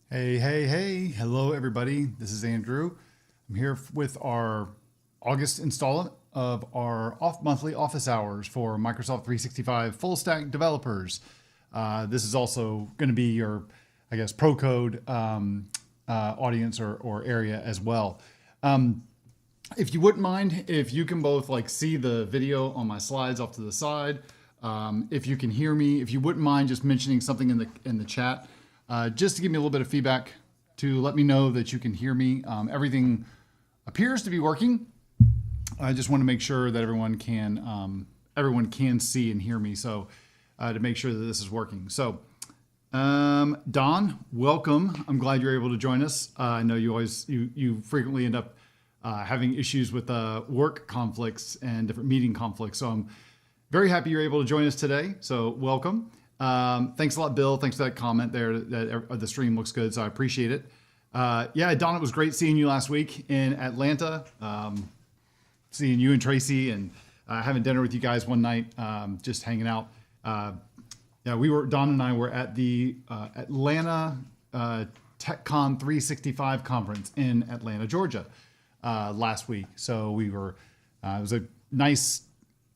Hey, hey, hey. Hello, everybody. This is Andrew. I'm here with our August installment of our monthly office hours for Microsoft 365 full stack developers. This is also going to be your, I guess, pro code audience or area as well. If you wouldn't mind, if you can both see the video on my slides off to the side, if you can hear me, if you wouldn't mind just mentioning something in the chat, just to give me a little bit of feedback to let me know that you can hear me. Everything appears to be working. I just want to make sure that everyone can see and hear me. So to make sure that this is working. So Don, welcome. I'm glad you're able to join us. I know you frequently end up having issues with work conflicts and different meeting conflicts. So I'm very happy you're able to join us today. So welcome. Thanks a lot, Bill. Thanks for that comment there. That the stream looks good, so I appreciate it. Yeah, Don, it was great seeing you last week in Atlanta. Seeing you and Tracy and having dinner with you guys one night, just hanging out. Yeah, Don and I were at the Atlanta TechCon 365 conference in Atlanta, Georgia, last week. So it was a nice,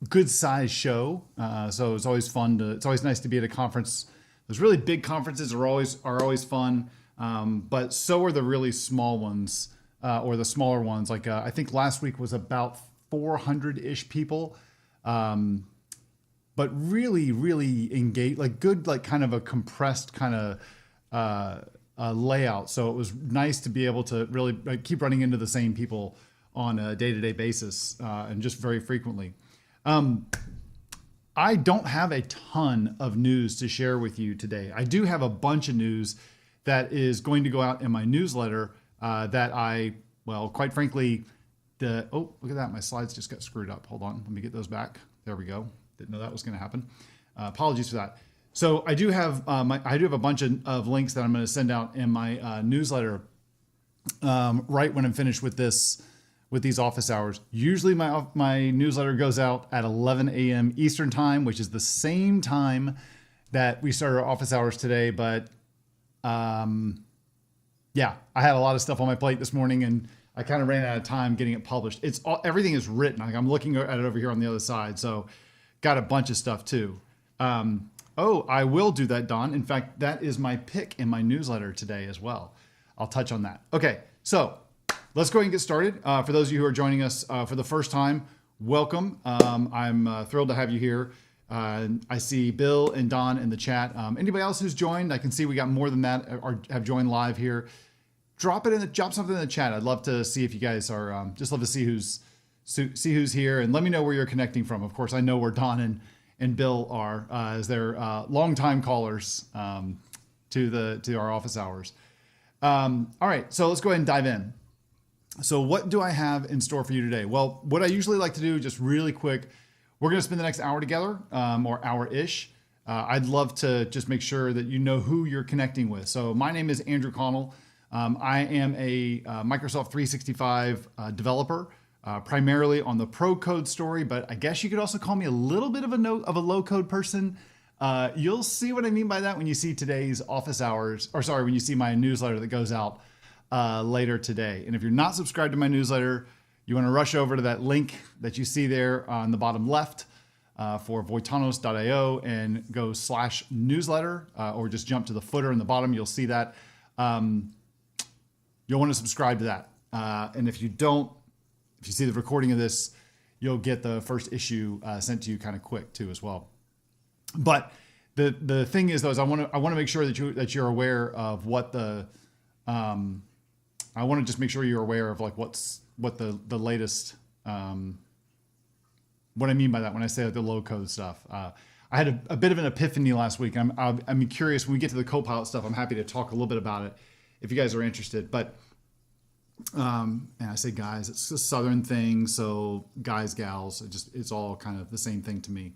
good sized show. So it's always it's always nice to be at a conference. Those really big conferences are always fun. But so are the really small ones, or the smaller ones. I think last week was about 400-ish people. But really, really engaged, good, kind of a compressed kind of layout. So it was nice to be able to really keep running into the same people on a day-to-day basis, and just very frequently. I don't have a ton of news to share with you today. I do have a bunch of news that is going to go out in my newsletter, quite frankly, oh, look at that. My slides just got screwed up. Hold on. Let me get those back. There we go. Didn't know that was going to happen. Apologies for that. So I do have a bunch of links that I'm going to send out in my newsletter right when I'm finished with these office hours. Usually my newsletter goes out at 11 a.m. Eastern time, which is the same time that we started our office hours today. But yeah, I had a lot of stuff on my plate this morning and I kind of ran out of time getting it published. Everything is written. I'm looking at it over here on the other side. So got a bunch of stuff too. I will do that, Don. In fact, that is my pick in my newsletter today as well. I'll touch on that. Okay. So let's go ahead and get started. For those of you who are joining us for the first time, welcome. I'm thrilled to have you here. I see Bill and Don in the chat. Anybody else who's joined? I can see we got more than that or have joined live here. Drop something in the chat. I'd love to see if you guys are just love to see who's here, and let me know where you're connecting from. Of course, I know where Don and Bill are, as they're longtime callers to our office hours. All right, so let's go ahead and dive in. So what do I have in store for you today? Well, what I usually like to do, just really quick, we're going to spend the next hour together, or hour-ish. I'd love to just make sure that you know who you're connecting with. So my name is Andrew Connell. I am a Microsoft 365 developer, primarily on the pro code story, but I guess you could also call me a little bit of a low code person. You'll see what I mean by that when you see today's office hours, when you see my newsletter that goes out later today. And if you're not subscribed to my newsletter, you want to rush over to that link that you see there on the bottom left for voitanos.io and go /newsletter, or just jump to the footer in the bottom. You'll see that. You'll want to subscribe to that. And if you see the recording of this, you'll get the first issue sent to you kind of quick too as well. But the thing is, though, is I want to make sure that you're aware of what I want to just make sure you're aware of what the latest, what I mean by that when I say the low code stuff. I had a bit of an epiphany last week. I'm curious, when we get to the Copilot stuff, I'm happy to talk a little bit about it if you guys are interested. But and I say guys, it's a Southern thing, so guys, gals, it's all kind of the same thing to me.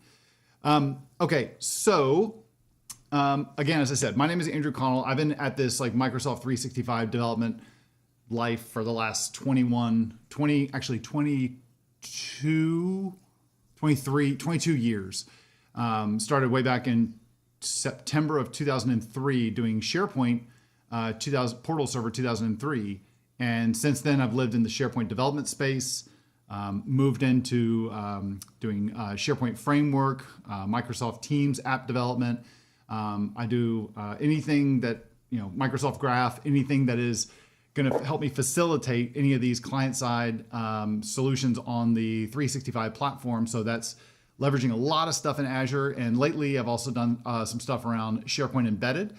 Okay, so again, as I said, my name is Andrew Connell. I've been at this Microsoft 365 development life for the last 22 years. Started way back in September of 2003 doing SharePoint Portal Server 2003. And since then, I've lived in the SharePoint development space, moved into doing SharePoint Framework, Microsoft Teams app development. I do anything that, Microsoft Graph, anything that is going to help me facilitate any of these client-side solutions on the 365 platform. So that's leveraging a lot of stuff in Azure. And lately, I've also done some stuff around SharePoint Embedded,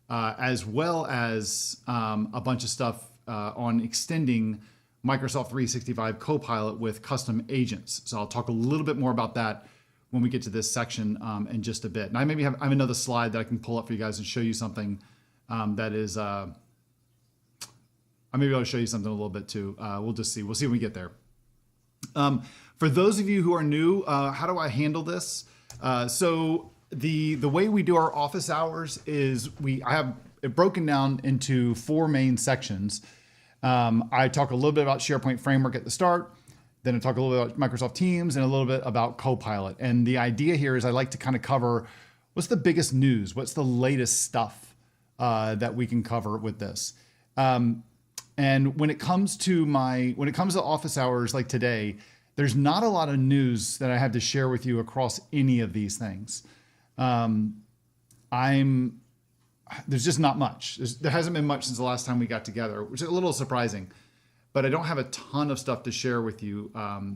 as well as a bunch of stuff on extending Microsoft 365 Copilot with custom agents. So I'll talk a little bit more about that when we get to this section in just a bit. And I have another slide that I can pull up for you guys and show you something that is, maybe I'll show you something a little bit too. We'll see when we get there. For those of you who are new, how do I handle this? So the way we do our office hours is I have it broken down into 4 main sections. I talk a little bit about SharePoint Framework at the start, then I talk a little bit about Microsoft Teams and a little bit about Copilot. And the idea here is I like to kind of cover what's the biggest news, what's the latest stuff that we can cover with this. And when it comes to office hours like today, there's not a lot of news that I have to share with you across any of these things. There's just not much. There hasn't been much since the last time we got together, which is a little surprising, but I don't have a ton of stuff to share with you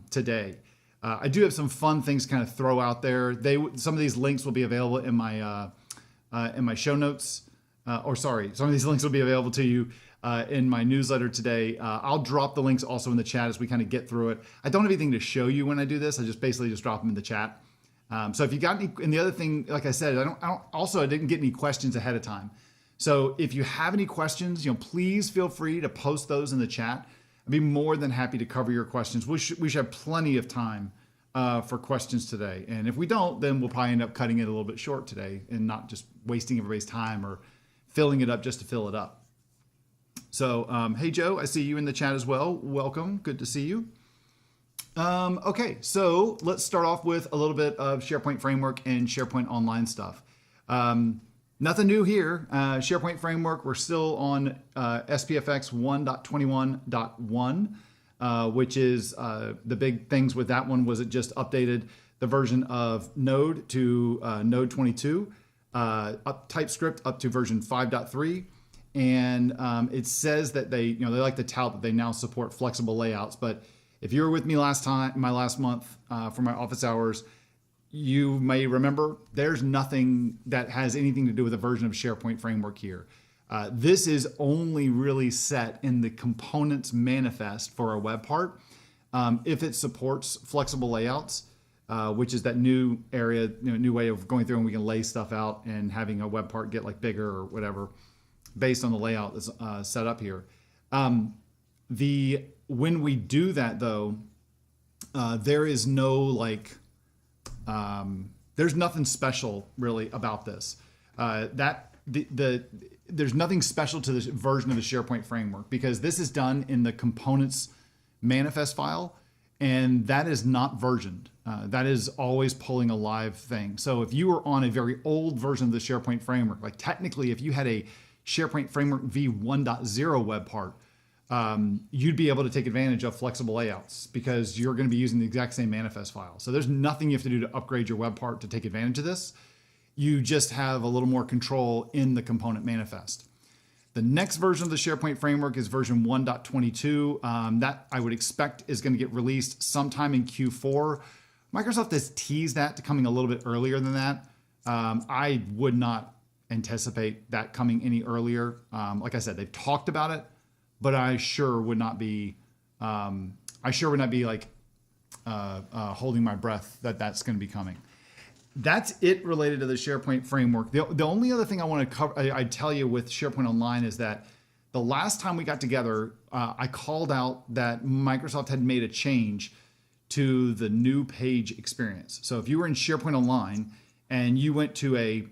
today. I do have some fun things to kind of throw out there. Some of these links will be available in my show notes, some of these links will be available to you in my newsletter today. I'll drop the links also in the chat as we kind of get through it. I don't have anything to show you when I do this. I basically just drop them in the chat. So if you got any, and the other thing, like I said, I didn't get any questions ahead of time. So if you have any questions, please feel free to post those in the chat. I'd be more than happy to cover your questions. We should have plenty of time for questions today. And if we don't, then we'll probably end up cutting it a little bit short today and not just wasting everybody's time or filling it up just to fill it up. So, hey, Joe, I see you in the chat as well. Welcome. Good to see you. Okay, so let's start off with a little bit of SharePoint Framework and SharePoint Online stuff. Nothing new here. SharePoint Framework, we're still on SPFx 1.21.1, which is the big things with that one was it just updated the version of Node to Node 22, TypeScript up to version 5.3. And it says that they like to tout that they now support flexible layouts. But if you were with me last month for my office hours, you may remember there's nothing that has anything to do with a version of SharePoint Framework here. This is only really set in the components manifest for a web part. If it supports flexible layouts, which is that new area, new way of going through and we can lay stuff out and having a web part get like bigger or whatever, based on the layout that's set up here. When we do that though, there is no there's nothing special really about this. There's nothing special to this version of the SharePoint Framework because this is done in the components manifest file, and that is not versioned. That is always pulling a live thing. So if you were on a very old version of the SharePoint Framework, like technically if you had a SharePoint Framework v1.0 web part, you'd be able to take advantage of flexible layouts because you're going to be using the exact same manifest file. So there's nothing you have to do to upgrade your web part to take advantage of this. You just have a little more control in the component manifest. The next version of the SharePoint Framework is version 1.22. That I would expect is going to get released sometime in Q4. Microsoft has teased that to coming a little bit earlier than that. I would not anticipate that coming any earlier. Like I said, they've talked about it, but I sure would not be holding my breath that that's going to be coming. That's it related to the SharePoint Framework. The only other thing I want to cover, I tell you with SharePoint Online is that the last time we got together, I called out that Microsoft had made a change to the new page experience. So if you were in SharePoint Online and you went to a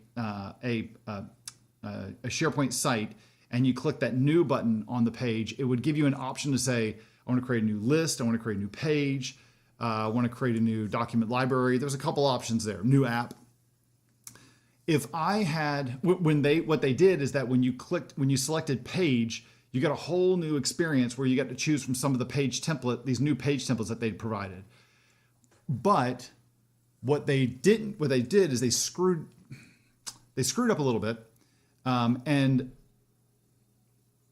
SharePoint site and you click that new button on the page, it would give you an option to say, I want to create a new list, I want to create a new page, I want to create a new document library. There's a couple options there, new app. if I had, what they did is that when you selected page, you got a whole new experience where you got to choose from some of the page template, these new page templates that they'd provided. But what they did is they screwed up a little bit, and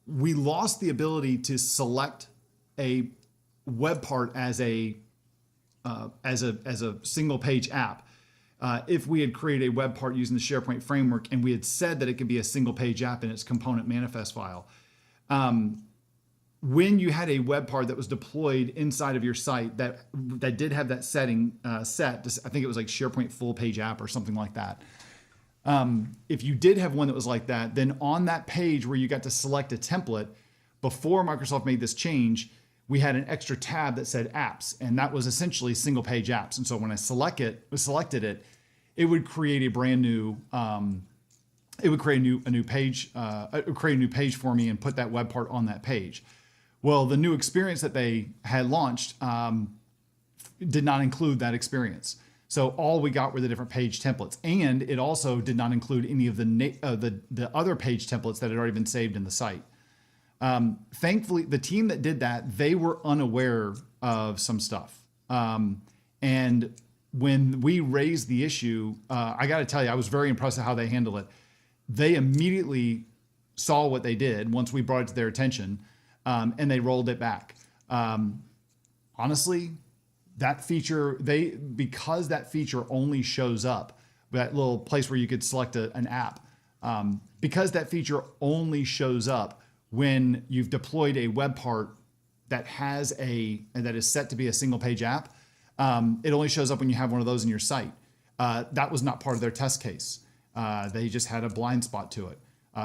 we lost the ability to select a web part as a single page app. If we had created a web part using the SharePoint framework and we had said that it could be a single page app in its component manifest file, when you had a web part that was deployed inside of your site that did have that setting set, I think it was like SharePoint full page app or something like that. If you did have one that was like that, then on that page where you got to select a template, before Microsoft made this change, we had an extra tab that said apps, and that was essentially single page apps. And so when I selected it, it would create a brand new, it would create a new page for me and put that web part on that page. Well, the new experience that they had launched did not include that experience. So all we got were the different page templates, and it also did not include any of the other page templates that had already been saved in the site. Thankfully, the team that did that, they were unaware of some stuff. And when we raised the issue, I got to tell you, I was very impressed at how they handled it. They immediately saw what they did once we brought it to their attention, and they rolled it back. Honestly, that feature, because that feature only shows up, that little place where you could select an app, because that feature only shows up when you've deployed a web part that is set to be a single page app, it only shows up when you have one of those in your site. That was not part of their test case. They just had a blind spot to it.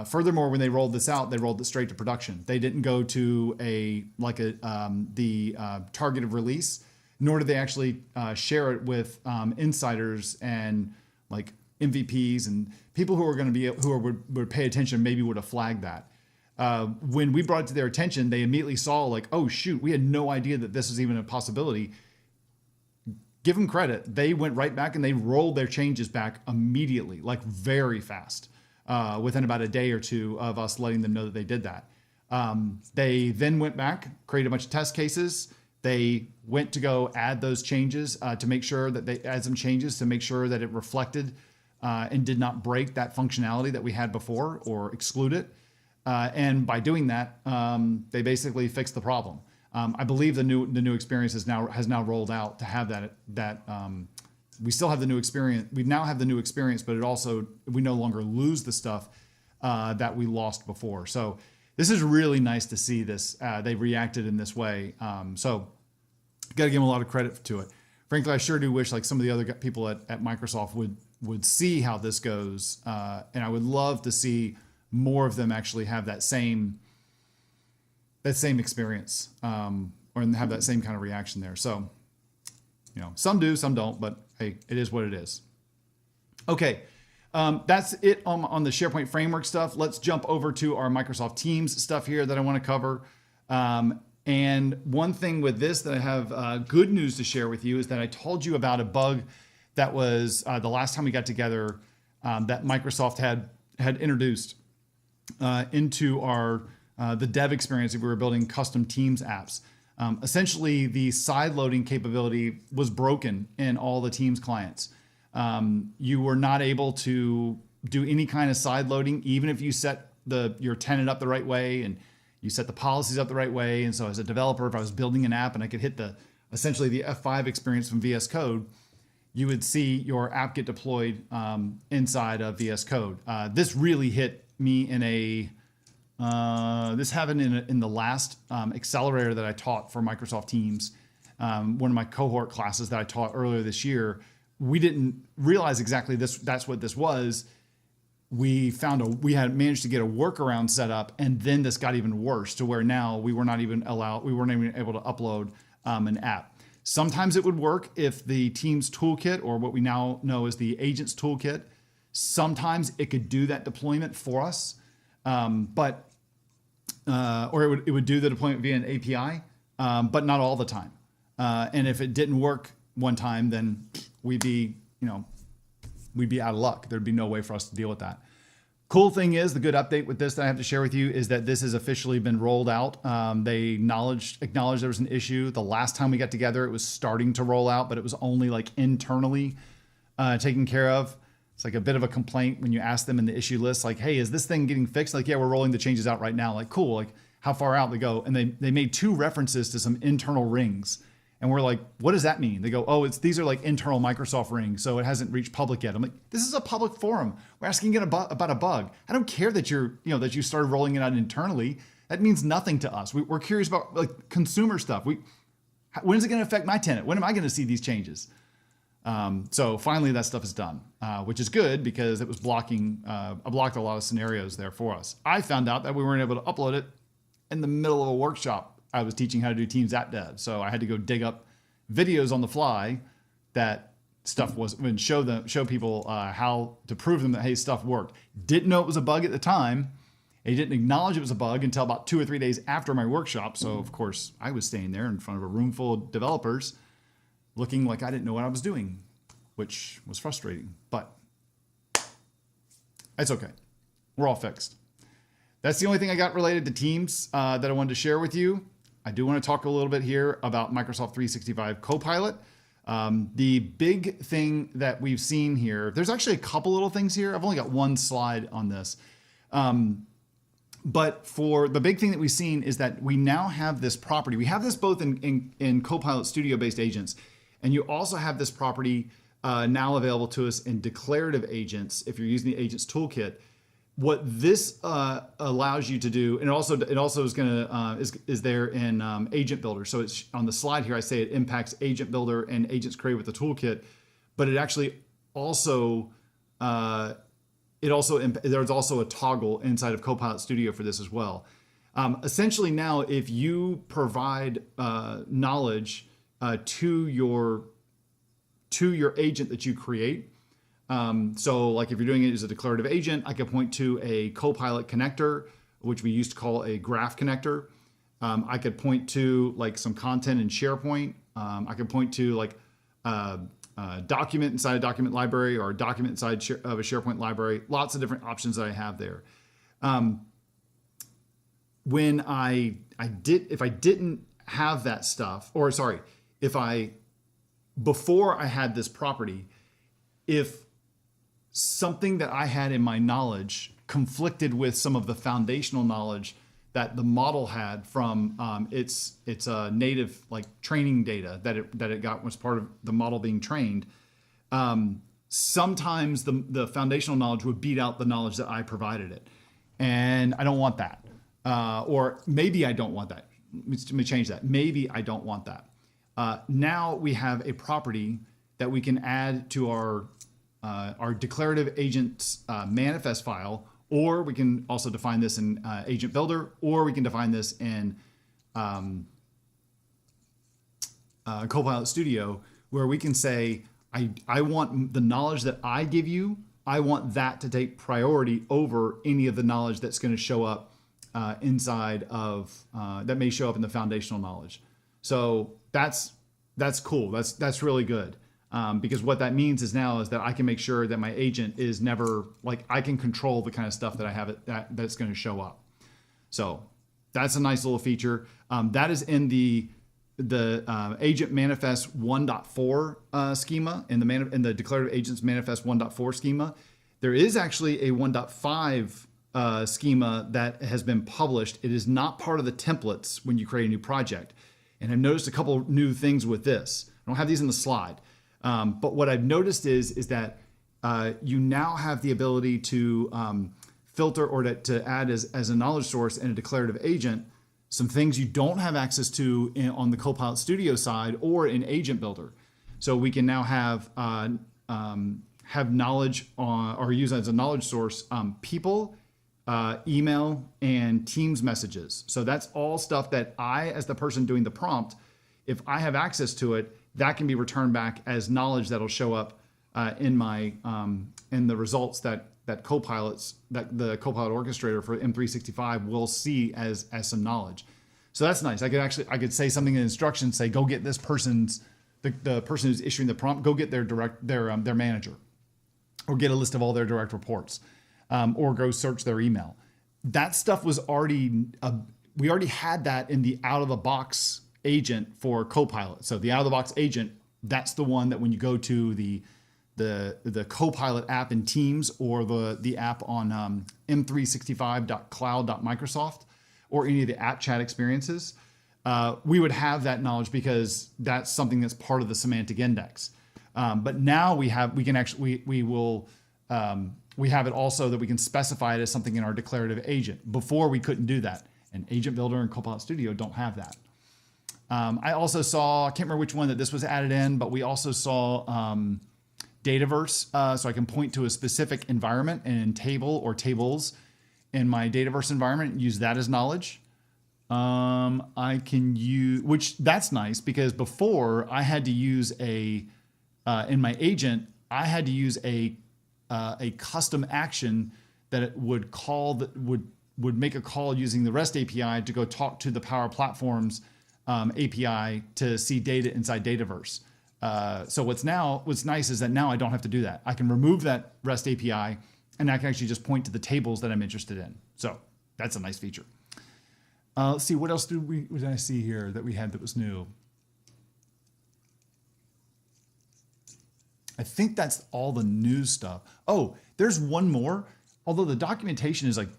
Furthermore, when they rolled this out, they rolled it straight to production. They didn't go to the targeted release, nor did they actually share it with insiders and like MVPs and people who would pay attention. Maybe would have flagged that. When we brought it to their attention, they immediately saw like, oh shoot, we had no idea that this was even a possibility. Give them credit. They went right back and they rolled their changes back immediately, like very fast, within about a day or two of us letting them know that they did that. They then went back, created a bunch of test cases. They went to go add those changes to make sure that they add some changes to make sure that it reflected and did not break that functionality that we had before or exclude it. And by doing that, they basically fixed the problem. I believe the new experience has now rolled out to have that we still have the new experience. We now have the new experience, but we no longer lose the stuff that we lost before. So this is really nice to see this. They reacted in this way. So got to give them a lot of credit to it. Frankly, I sure do wish like some of the other people at Microsoft would see how this goes. And I would love to see more of them actually have that same experience, or have that same kind of reaction there. So, some do, some don't, but hey, it is what it is. Okay. That's it on the SharePoint framework stuff. Let's jump over to our Microsoft Teams stuff here that I want to cover. And one thing with this that I have good news to share with you is that I told you about a bug that was the last time we got together that Microsoft had introduced into the dev experience if we were building custom Teams apps. Essentially, the side loading capability was broken in all the Teams clients. You were not able to do any kind of side loading, even if you set your tenant up the right way and you set the policies up the right way. And so as a developer, if I was building an app and I could hit essentially the F5 experience from VS Code, you would see your app get deployed inside of VS Code. This really hit me this happened in the last accelerator that I taught for Microsoft Teams. One of my cohort classes that I taught earlier this year. We didn't realize exactly that's what this was. We had managed to get a workaround set up, and then this got even worse to where now we weren't even able to upload an app. Sometimes it would work if the Teams toolkit, or what we now know as the agents toolkit, sometimes it could do that deployment for us, or it would do the deployment via an API, but not all the time. And if it didn't work one time, then we'd be, we'd be out of luck. There'd be no way for us to deal with that. Cool thing is, the good update with this that I have to share with you is that this has officially been rolled out. They acknowledged there was an issue. The last time we got together, it was starting to roll out, but it was only like internally taken care of. It's like a bit of a complaint when you ask them in the issue list, like, hey, is this thing getting fixed? Like, yeah, we're rolling the changes out right now. Like, cool. Like, how far out? They go, and they made 2 references to some internal rings. And we're like, what does that mean? They go, oh, these are like internal Microsoft rings, so it hasn't reached public yet. I'm like, this is a public forum. We're asking about a bug. I don't care that that you started rolling it out internally. That means nothing to us. We're curious about like consumer stuff. When is it going to affect my tenant? When am I going to see these changes? So finally, that stuff is done, which is good because it was blocked a lot of scenarios there for us. I found out that we weren't able to upload it in the middle of a workshop. I was teaching how to do Teams app dev. So I had to go dig up videos on the fly that stuff was, and show people how to prove them that, hey, stuff worked. Didn't know it was a bug at the time. They didn't acknowledge it was a bug until about 2 or 3 days after my workshop. So of course I was staying there in front of a room full of developers looking like I didn't know what I was doing, which was frustrating, but it's okay. We're all fixed. That's the only thing I got related to Teams that I wanted to share with you. I do want to talk a little bit here about Microsoft 365 Copilot. The big thing that we've seen here, there's actually a couple little things here. I've only got one slide on this. But for the big thing that we've seen is that we now have this property. We have this both in Copilot Studio-based agents, and you also have this property now available to us in declarative agents if you're using the Agents Toolkit. What this allows you to do, and it also is going to is there in Agent Builder. So it's on the slide here. I say it impacts Agent Builder and agents created with the toolkit, but it actually also there's also a toggle inside of Copilot Studio for this as well. Essentially, now if you provide knowledge to your agent that you create. So like if you're doing it as a declarative agent, I could point to a Copilot connector, which we used to call a graph connector. I could point to like some content in SharePoint. I could point to like a document inside a document library or a document inside of a SharePoint library. Lots of different options that I have there. When if I didn't have that stuff, or sorry, before I had this property, if something that I had in my knowledge conflicted with some of the foundational knowledge that the model had from its native like training data that it got was part of the model being trained, sometimes the foundational knowledge would beat out the knowledge that I provided it, and I don't want that. Or maybe I don't want that. Let me change that. Maybe I don't want that. Now we have a property that we can add to our declarative agents manifest file, or we can also define this in Agent Builder, or we can define this in Copilot Studio, where we can say, I want the knowledge that I give you, I want that to take priority over any of the knowledge that's going to show up inside of, that may show up in the foundational knowledge. So that's cool. That's really good. Because what that means is now is that I can make sure that my agent is never like, I can control the kind of stuff that I have that's going to show up. So that's a nice little feature. That is in the agent manifest 1.4 schema, in the declarative agents manifest 1.4 schema. There is actually a 1.5 schema that has been published. It is not part of the templates when you create a new project. And I've noticed a couple new things with this. I don't have these in the slide. But what I've noticed is that you now have the ability to filter or to add as a knowledge source in a declarative agent some things you don't have access to on the Copilot Studio side or in Agent Builder. So we can now have knowledge on, or use as a knowledge source people, email, and Teams messages. So that's all stuff that I, as the person doing the prompt, if I have access to it, that can be returned back as knowledge that'll show up in my in the results that the Copilot orchestrator for M365 will see as some knowledge. So that's nice. I could say something in instructions, say go get this person's the person who's issuing the prompt, go get their manager. or get a list of all their direct reports, or go search their email. That stuff was already, we already had that in the out-of-the-box agent for Copilot. So the out-of-the-box agent, that's the one that when you go to the Copilot app in Teams or the app on m365.cloud.microsoft or any of the app chat experiences, we would have that knowledge because that's something that's part of the semantic index. But now we have it also that we can specify it as something in our declarative agent. Before we couldn't do that. And Agent Builder and Copilot Studio don't have that. I also saw, I can't remember which one that this was added in, but we also saw Dataverse. So I can point to a specific environment and table or tables in my Dataverse environment and use that as knowledge. I can use, which that's nice because before I had to use in my agent, I had to use a custom action that it would call that would make a call using the REST API to go talk to the Power Platforms API to see data inside Dataverse. So what's nice is that now I don't have to do that. I can remove that REST API and I can actually just point to the tables that I'm interested in. So that's a nice feature. Let's see, what else did I see here that we had that was new? I think that's all the new stuff. Oh, there's one more, although the documentation is like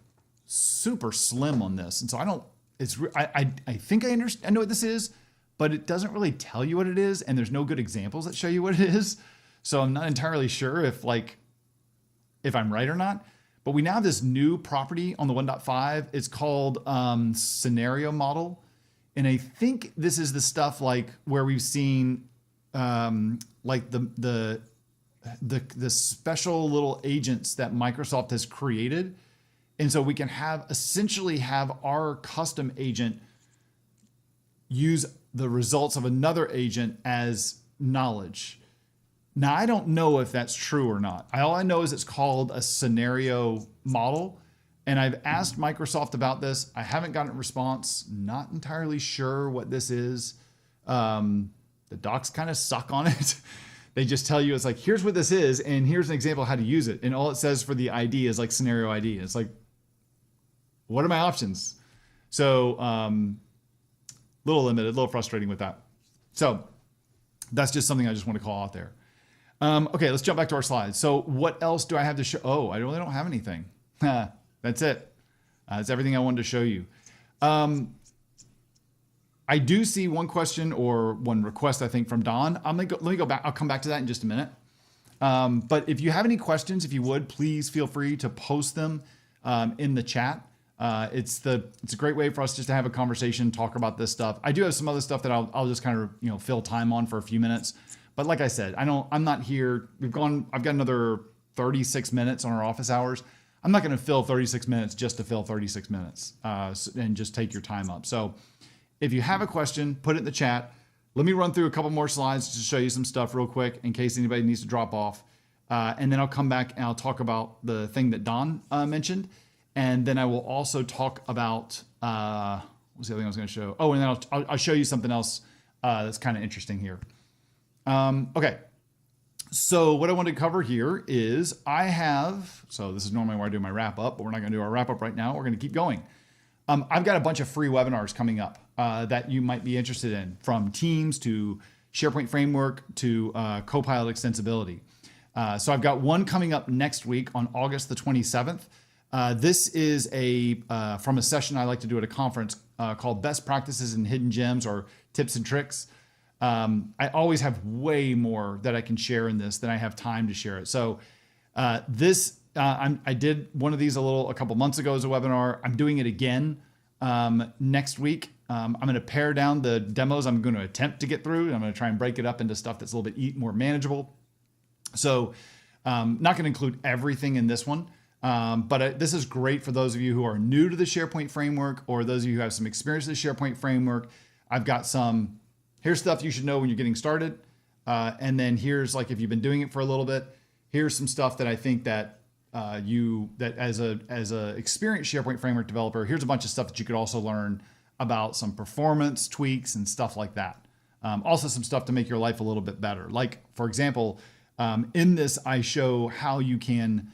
super slim on this. And so I think I understand, I know what this is, but it doesn't really tell you what it is. And there's no good examples that show you what it is. So I'm not entirely sure if I'm right or not, but we now have this new property on the 1.5. It's called scenario model. And I think this is the stuff like where we've seen like the special little agents that Microsoft has created. And so we can essentially have our custom agent use the results of another agent as knowledge. Now, I don't know if that's true or not. All I know is it's called a scenario model. And I've asked Microsoft about this. I haven't gotten a response. Not entirely sure what this is. The docs kind of suck on it. They just tell you, it's like, here's what this is, and here's an example of how to use it. And all it says for the ID is like scenario ID. It's like, what are my options? So little limited, a little frustrating with that. So that's just something I just want to call out there. Okay, let's jump back to our slides. So what else do I have to show? Oh, I really don't have anything. That's it. That's everything I wanted to show you. I do see one question or one request, I think, from Don. Let me go back. I'll come back to that in just a minute. But if you have any questions, if you would, please feel free to post them in the chat. It's a great way for us just to have a conversation, talk about this stuff. I do have some other stuff that I'll just kind of fill time on for a few minutes. But like I said, I'm not here. I've got another 36 minutes on our office hours. I'm not going to fill 36 minutes just to fill 36 minutes and just take your time up. So if you have a question, put it in the chat. Let me run through a couple more slides to show you some stuff real quick in case anybody needs to drop off. And then I'll come back and I'll talk about the thing that Don mentioned. And then I will also talk about, what's the other thing I was going to show? Oh, and then I'll show you something else that's kind of interesting here. Okay. So what I want to cover here is so this is normally where I do my wrap up, but we're not going to do our wrap up right now. We're going to keep going. I've got a bunch of free webinars coming up that you might be interested in, from Teams to SharePoint Framework to Copilot Extensibility. So I've got one coming up next week on August the 27th. This is from a session I like to do at a conference called Best Practices and Hidden Gems, or Tips and Tricks. I always have way more that I can share in this than I have time to share it. So I did one of these a couple months ago as a webinar. I'm doing it again next week. I'm going to pare down the demos I'm going to attempt to get through. I'm going to try and break it up into stuff that's a little bit more manageable. So not going to include everything in this one. But this is great for those of you who are new to the SharePoint framework, or those of you who have some experience with the SharePoint framework. I've got here's stuff you should know when you're getting started. And then here's, like, if you've been doing it for a little bit, here's some stuff that I think that as a experienced SharePoint framework developer, here's a bunch of stuff that you could also learn about, some performance tweaks and stuff like that. Also some stuff to make your life a little bit better. Like, for example, In this, I show how you can,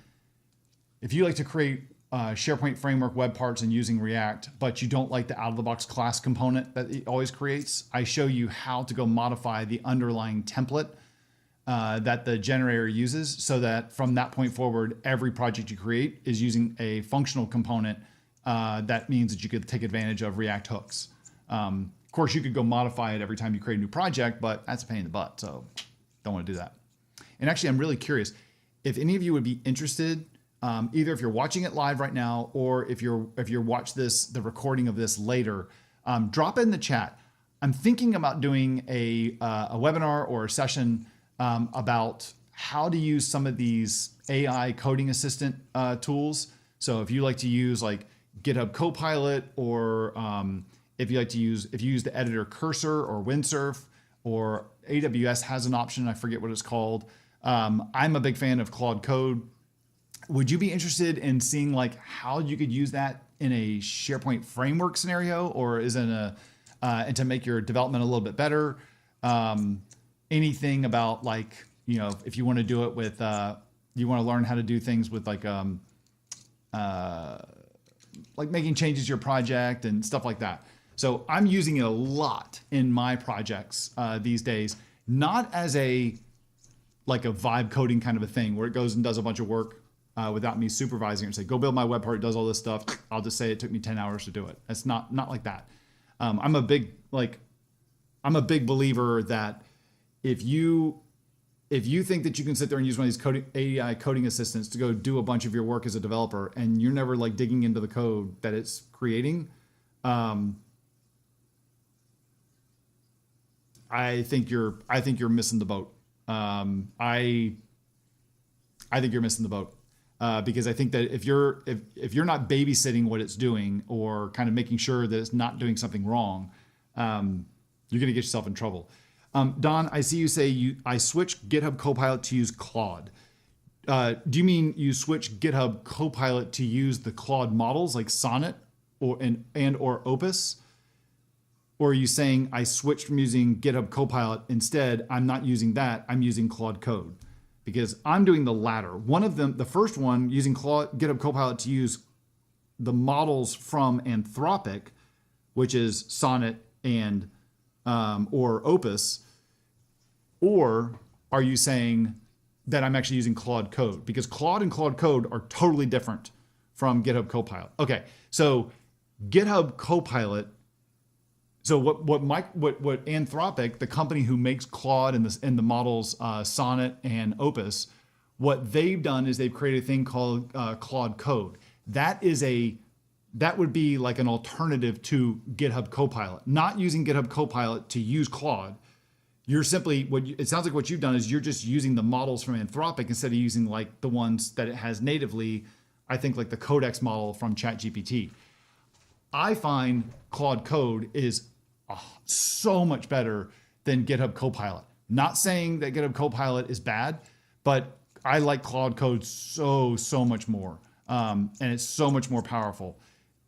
if you like to create SharePoint Framework web parts and using React, but you don't like the out-of-the-box class component that it always creates, I show you how to go modify the underlying template that the generator uses, so that from that point forward, every project you create is using a functional component. That means that you could take advantage of React hooks. Of course, you could go modify it every time you create a new project, but that's a pain in the butt, so don't want to do that. And actually, I'm really curious if any of you would be interested, either if you're watching it live right now, or if you're watch the recording of this later, drop it in the chat. I'm thinking about doing a webinar or a session about how to use some of these AI coding assistant tools. So if you like to use like GitHub Copilot, or if you use the editor Cursor or Windsurf, or AWS has an option, I forget what it's called. I'm a big fan of Claude Code. Would you be interested in seeing like how you could use that in a SharePoint Framework scenario, or is in and to make your development a little bit better? Anything about like, if you want to do it with, you want to learn how to do things with like making changes to your project and stuff like that. So I'm using it a lot in my projects these days, not as a vibe coding kind of a thing where it goes and does a bunch of work without me supervising it and say, go build my web part, it does all this stuff. I'll just say it took me 10 hours to do it. It's not like that. I'm a big believer that if you think that you can sit there and use one of these AI coding assistants to go do a bunch of your work as a developer, and you're never like digging into the code that it's creating, I think you're missing the boat. I think you're missing the boat because I think that if you're not babysitting what it's doing, or kind of making sure that it's not doing something wrong, you're going to get yourself in trouble. Don, I see you say I switched GitHub Copilot to use Claude. Do you mean you switch GitHub Copilot to use the Claude models like Sonnet or Opus? Or are you saying I switched from using GitHub Copilot, instead I'm not using that, I'm using Claude Code? Because I'm doing the latter. One of them, the first one, using GitHub Copilot to use the models from Anthropic, which is Sonnet and or Opus, or are you saying that I'm actually using Claude Code? Because Claude and Claude Code are totally different from GitHub Copilot. Okay, so GitHub Copilot. So what Anthropic, the company who makes Claude and the models Sonnet and Opus, what they've done is they've created a thing called Claude Code. That would be like an alternative to GitHub Copilot. Not using GitHub Copilot to use Claude. You're simply, it sounds like what you've done is you're just using the models from Anthropic instead of using like the ones that it has natively, I think like the Codex model from ChatGPT. I find Claude Code is so much better than GitHub Copilot. Not saying that GitHub Copilot is bad, but I like Claude Code so much more. And it's so much more powerful.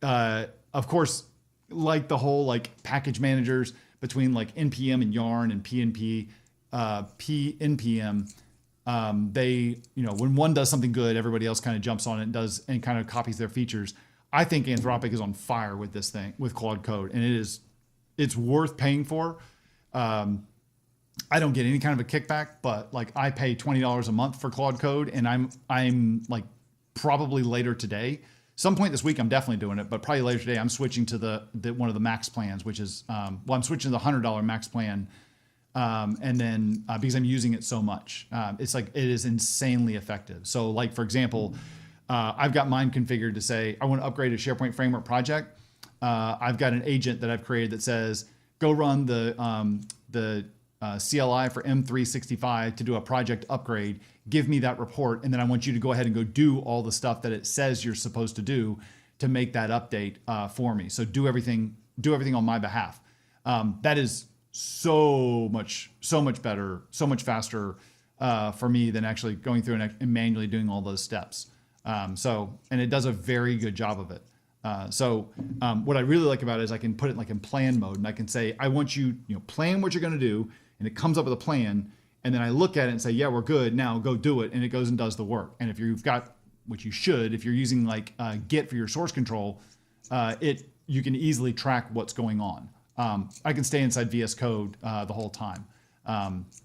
Of course, like the whole like package managers between like NPM and Yarn and PNP, PNPM, they, when one does something good, everybody else kind of jumps on it and kind of copies their features. I think Anthropic is on fire with this thing, with Claude Code, and it's worth paying for. I don't get any kind of a kickback, but like I pay $20 a month for Claude Code, and I'm like probably later today, some point this week, I'm definitely doing it, but probably later today, I'm switching to the one of the max plans, which is, I'm switching to the $100 max plan. And then because I'm using it so much, it's like, it is insanely effective. So like, for example, I've got mine configured to say, I want to upgrade a SharePoint Framework project. I've got an agent that I've created that says, go run the CLI for M365 to do a project upgrade. Give me that report, and then I want you to go ahead and go do all the stuff that it says you're supposed to do to make that update for me. So do everything on my behalf. That is so much better, so much faster for me than actually going through and manually doing all those steps. And it does a very good job of it. What I really like about it is I can put it like in plan mode, and I can say, I want you, plan what you're going to do, and it comes up with a plan, and then I look at it and say, yeah, we're good. Now go do it. And it goes and does the work. And if you've got, which you should, if you're using like Git for your source control, you can easily track what's going on. I can stay inside VS Code the whole time.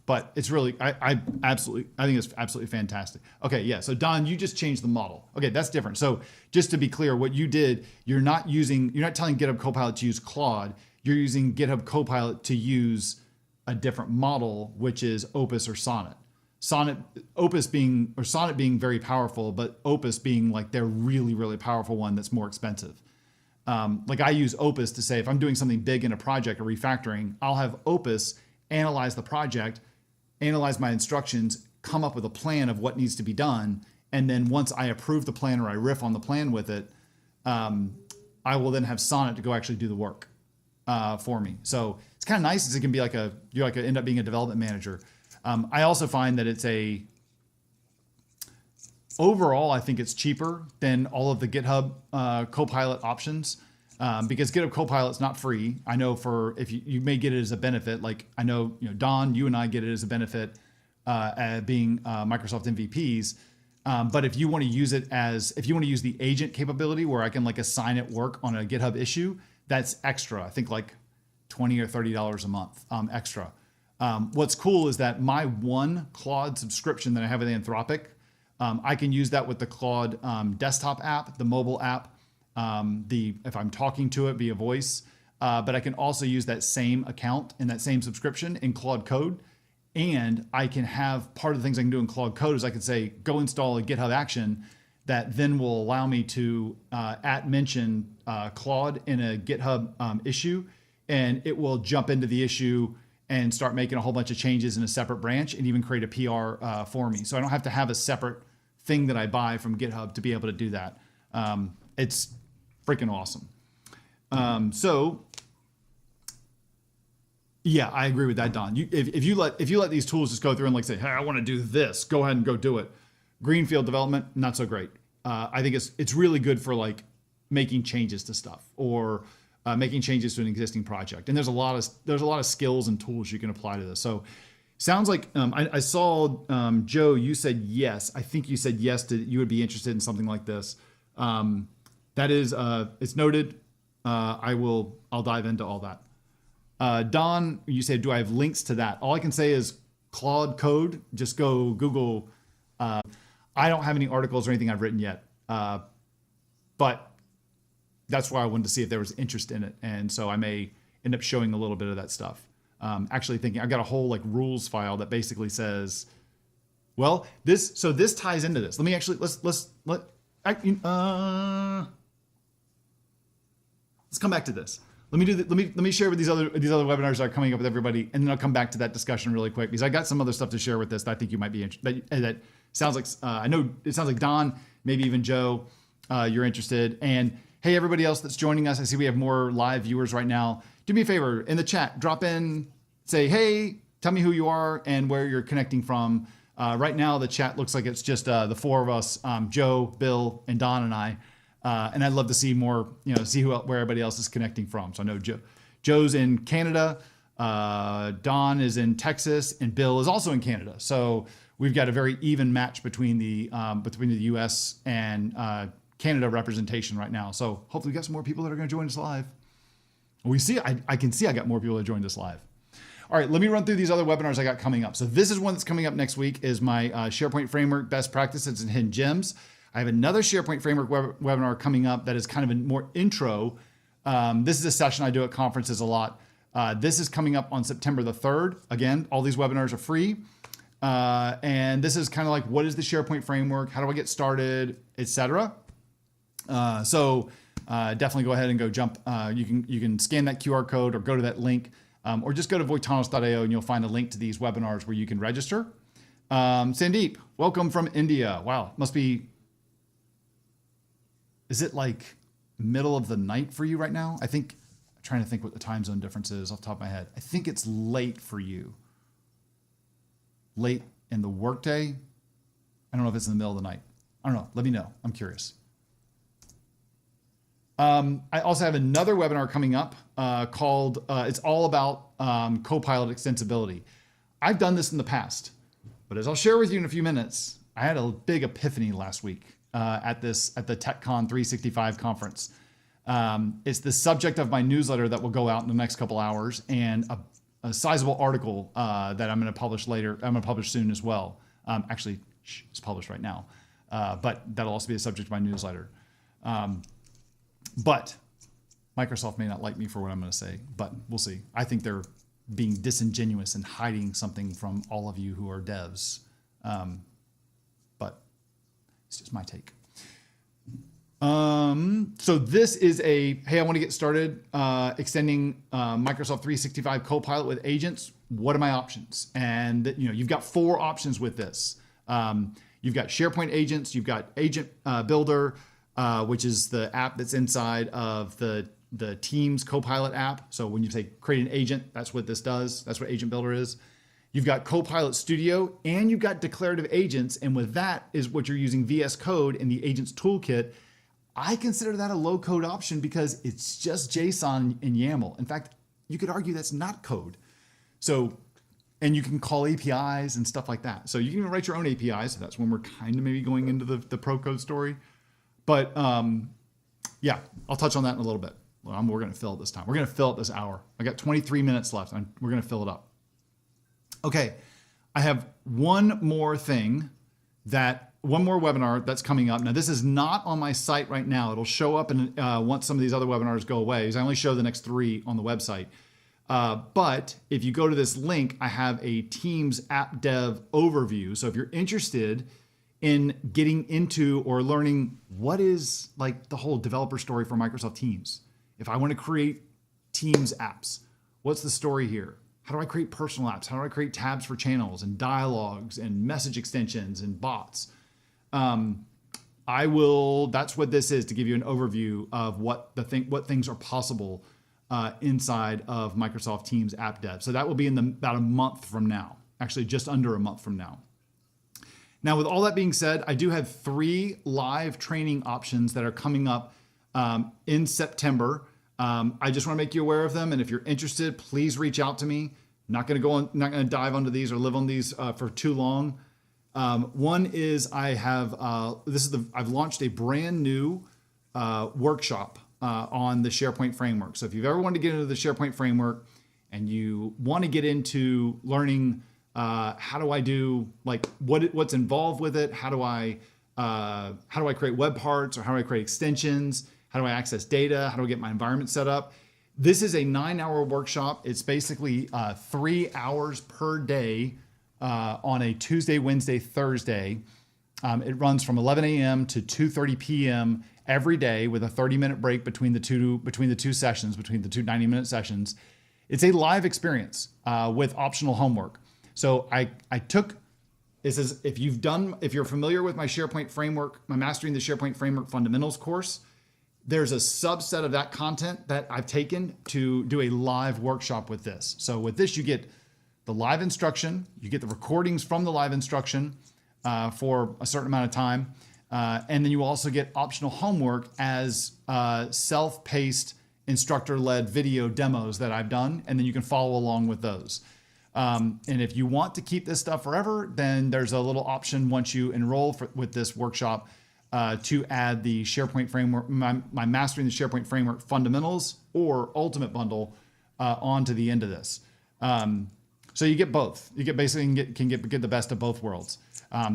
But it's really, I think it's absolutely fantastic. Okay, yeah, so Don, you just changed the model. Okay, that's different. So just to be clear, what you did, you're not telling GitHub Copilot to use Claude, you're using GitHub Copilot to use a different model, which is Opus or Sonnet. Sonnet being very powerful, but Opus being like their really, really powerful one that's more expensive. Like I use Opus to say, if I'm doing something big in a project or refactoring, I'll have Opus analyze the project, analyze my instructions, come up with a plan of what needs to be done. And then once I approve the plan or I riff on the plan with it, I will then have Sonnet to go actually do the work for me. So it's kind of nice. It can be like end up being a development manager. I also find that overall, I think it's cheaper than all of the GitHub Copilot options. Because GitHub Copilot's not free. I know if you may get it as a benefit, like I know, Don, you and I get it as a benefit being Microsoft MVPs. But if you want to use if you want to use the agent capability where I can like assign it work on a GitHub issue, that's extra. I think like $20 or $30 a month extra. What's cool is that my one Claude subscription that I have with Anthropic, I can use that with the Claude desktop app, the mobile app, if I'm talking to it via voice, but I can also use that same account and that same subscription in Claude Code. And I can have part of the things I can do in Claude Code is I can say, go install a GitHub action that then will allow me to mention Claude in a GitHub issue, and it will jump into the issue and start making a whole bunch of changes in a separate branch and even create a PR for me. So I don't have to have a separate thing that I buy from GitHub to be able to do that. It's freaking awesome. Yeah, I agree with that, Don. If you let these tools just go through and like say, hey, I want to do this, go ahead and go do it. Greenfield development, not so great. I think it's really good for like making changes to stuff or making changes to an existing project. And there's a lot of skills and tools you can apply to this. So sounds like I saw Joe, you said yes. I think you said yes to you would be interested in something like this. That is, it's noted. I'll dive into all that. Don, you said, do I have links to that? All I can say is Claude Code. Just go Google. I don't have any articles or anything I've written yet, but that's why I wanted to see if there was interest in it. And so I may end up showing a little bit of that stuff. Actually thinking I've got a whole like rules file that basically says, well, this ties into this. Let me actually, let's come back to this. Let me share with these other webinars that are coming up with everybody, and then I'll come back to that discussion really quick because I got some other stuff to share with this that I think you might be interested. That sounds like I know it sounds like Don, maybe even Joe, you're interested. And hey, everybody else that's joining us, I see we have more live viewers right now. Do me a favor in the chat, drop in, say hey, tell me who you are and where you're connecting from. Right now, the chat looks like it's just the four of us, Joe, Bill, and Don and I. And I'd love to see more, see where everybody else is connecting from. So I know Joe's in Canada, Don is in Texas, and Bill is also in Canada. So we've got a very even match between the U.S. and Canada representation right now. So hopefully we got some more people that are going to join us live. I can see I got more people that joined us live. All right, let me run through these other webinars I got coming up. So this is one that's coming up next week is my SharePoint Framework Best Practices and Hidden Gems. I have another SharePoint Framework webinar coming up that is kind of a more intro. This is a session I do at conferences a lot. This is coming up on September the 3rd. Again, all these webinars are free. And this is kind of like, what is the SharePoint Framework? How do I get started, etc. So definitely go ahead and go jump. You can scan that QR code or go to that link, or just go to voitanos.io and you'll find a link to these webinars where you can register. Sandeep, welcome from India. Wow, must be. Is it like middle of the night for you right now? I'm trying to think what the time zone difference is off the top of my head. I think it's late for you. Late in the workday. I don't know if it's in the middle of the night. I don't know. Let me know. I'm curious. I also have another webinar coming up called, it's all about Copilot extensibility. I've done this in the past, but as I'll share with you in a few minutes, I had a big epiphany last week at the TechCon 365 conference. It's the subject of my newsletter that will go out in the next couple hours, and a sizable article that I'm going to publish later. I'm going to publish soon as well. Actually, it's published right now, but that'll also be a subject of my newsletter. But Microsoft may not like me for what I'm going to say, but we'll see. I think they're being disingenuous and hiding something from all of you who are devs. But it's just my take. So this is hey, I want to get started extending Microsoft 365 Copilot with agents. What are my options? And you've got 4 options with this. You've got SharePoint agents. You've got Agent Builder, which is the app that's inside of the Teams Copilot app. So when you say create an agent, that's what this does. That's what Agent Builder is. You've got Copilot Studio, and you've got declarative agents. And with that is what you're using VS Code in the Agents Toolkit. I consider that a low-code option because it's just JSON and YAML. In fact, you could argue that's not code. So, and you can call APIs and stuff like that. So you can even write your own APIs. So that's when we're kind of maybe going into the pro code story. But yeah, I'll touch on that in a little bit. Well, we're going to fill it this time. We're going to fill it this hour. I got 23 minutes left, and we're going to fill it up. Okay, I have one more webinar that's coming up. Now, this is not on my site right now. It'll show up once some of these other webinars go away, because I only show the next 3 on the website. But if you go to this link, I have a Teams app dev overview. So if you're interested in getting into or learning what is like the whole developer story for Microsoft Teams, if I want to create Teams apps, what's the story here? How do I create personal apps? How do I create tabs for channels and dialogues and message extensions and bots? That's what this is, to give you an overview of what things are possible inside of Microsoft Teams app dev. So that will be in about a month from now, actually just under a month from now. Now, with all that being said, I do have 3 live training options that are coming up in September. I just want to make you aware of them. And if you're interested, please reach out to me. Not going to dive onto these or live on these for too long. One is I've launched a brand new workshop on the SharePoint Framework. So if you've ever wanted to get into the SharePoint Framework and you want to get into learning how do I do, like, what's involved with it? How do I create web parts, or how do I create extensions? How do I access data? How do I get my environment set up? This is a 9-hour workshop. It's basically 3 hours per day on a Tuesday, Wednesday, Thursday. It runs from 11 a.m. to 2:30 p.m. every day, with a 30-minute break between the two sessions, between the 2 90-minute sessions. It's a live experience with optional homework. So if you're familiar with my SharePoint Framework, my Mastering the SharePoint Framework Fundamentals course, there's a subset of that content that I've taken to do a live workshop with this. So with this, you get the live instruction, you get the recordings from the live instruction for a certain amount of time, and then you also get optional homework as self-paced, instructor-led video demos that I've done, and then you can follow along with those. And if you want to keep this stuff forever, then there's a little option once you enroll with this workshop to add the SharePoint Framework, my Mastering the SharePoint Framework Fundamentals or Ultimate Bundle onto the end of this. So you get both. You get get the best of both worlds.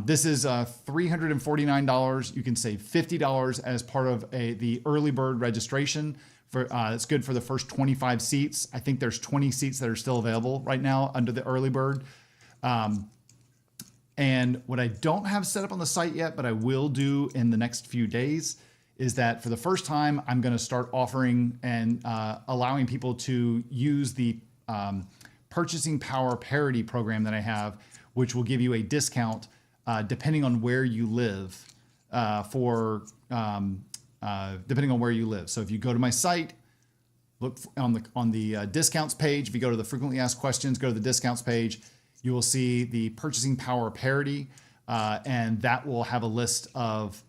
This is $349. You can save $50 as part of the early bird registration. It's good for the first 25 seats. I think there's 20 seats that are still available right now under the early bird. And what I don't have set up on the site yet, but I will do in the next few days, is that for the first time, I'm going to start offering and allowing people to use the purchasing power parity program that I have, which will give you a discount depending on where you live depending on where you live. So if you go to my site, look on the discounts page. If you go to the frequently asked questions, go to the discounts page, you will see the purchasing power parity, and that will have a list of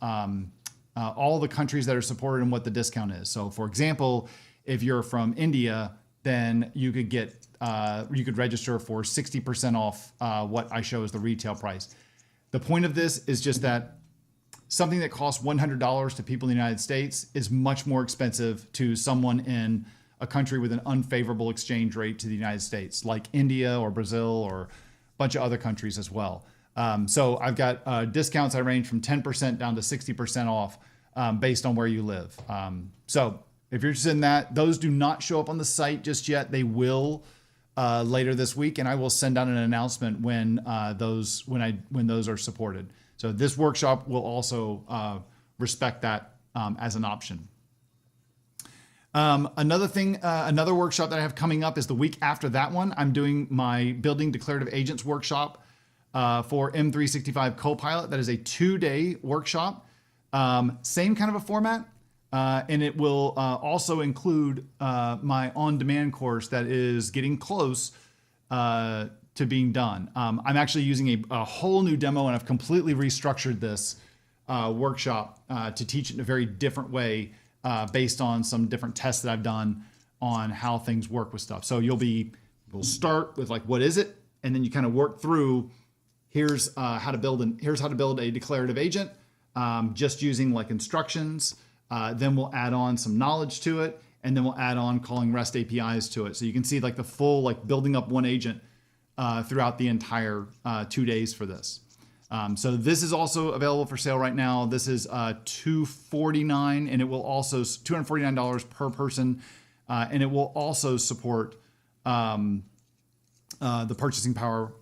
all the countries that are supported and what the discount is. So for example, if you're from India, then you could get you could register for 60% off what I show as the retail price. The point of this is just that something that costs $100 to people in the United States is much more expensive to someone in a country with an unfavorable exchange rate to the United States, like India or Brazil or a bunch of other countries as well. So I've got discounts that range from 10% down to 60% off based on where you live. So if you're interested in that, those do not show up on the site just yet. They will later this week, and I will send out an announcement when those are supported. So this workshop will also respect that as an option. Another workshop that I have coming up is the week after that one. I'm doing my Building Declarative Agents workshop for M365 Copilot. That is a 2-day workshop. Same kind of a format. And it will also include my on-demand course that is getting close to being done. I'm actually using a whole new demo, and I've completely restructured this workshop to teach it in a very different way based on some different tests that I've done on how things work with stuff. So we'll start with like, what is it? And then you kind of work through, here's how to build a declarative agent, just using like instructions. Then we'll add on some knowledge to it, and then we'll add on calling REST APIs to it. So you can see like the full like building up one agent throughout the entire 2 days for this. So this is also available for sale right now. This is $249, and it will also $249 per person, and it will also support the purchasing power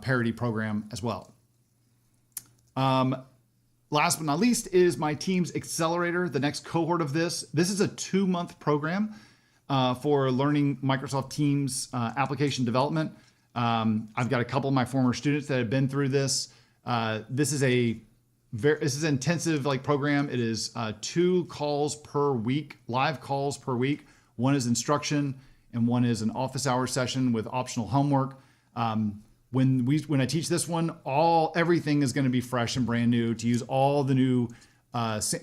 parity program as well. Last but not least is my Teams Accelerator, the next cohort of this. This is a 2-month program for learning Microsoft Teams application development. I've got a couple of my former students that have been through this. This is an intensive like program. It is 2 calls per week, live calls per week. One is instruction, and one is an office hour session with optional homework. When I teach this one, everything is going to be fresh and brand new, to use all the new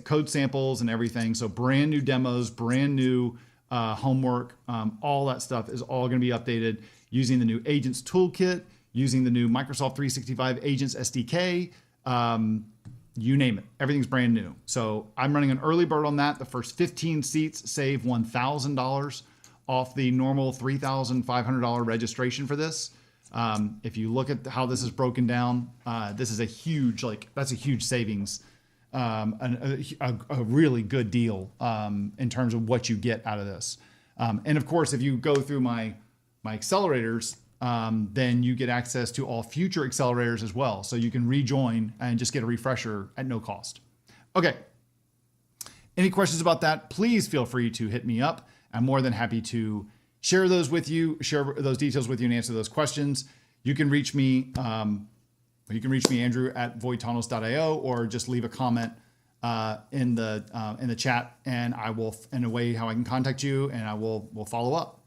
code samples and everything. So brand new demos, brand new homework, all that stuff is all going to be updated using the new Agents Toolkit, using the new Microsoft 365 Agents SDK, you name it. Everything's brand new. So I'm running an early bird on that. The first 15 seats save $1,000 off the normal $3,500 registration for this. If you look at how this is broken down, this is that's a huge savings, a really good deal in terms of what you get out of this. And of course, if you go through my accelerators, then you get access to all future accelerators as well. So you can rejoin and just get a refresher at no cost. Okay. Any questions about that? Please feel free to hit me up. I'm more than happy to share those details with you and answer those questions. You can reach me, Andrew at voidtunnels.io, or just leave a comment in the chat, and I will, in a way how I can contact you, and we'll follow up.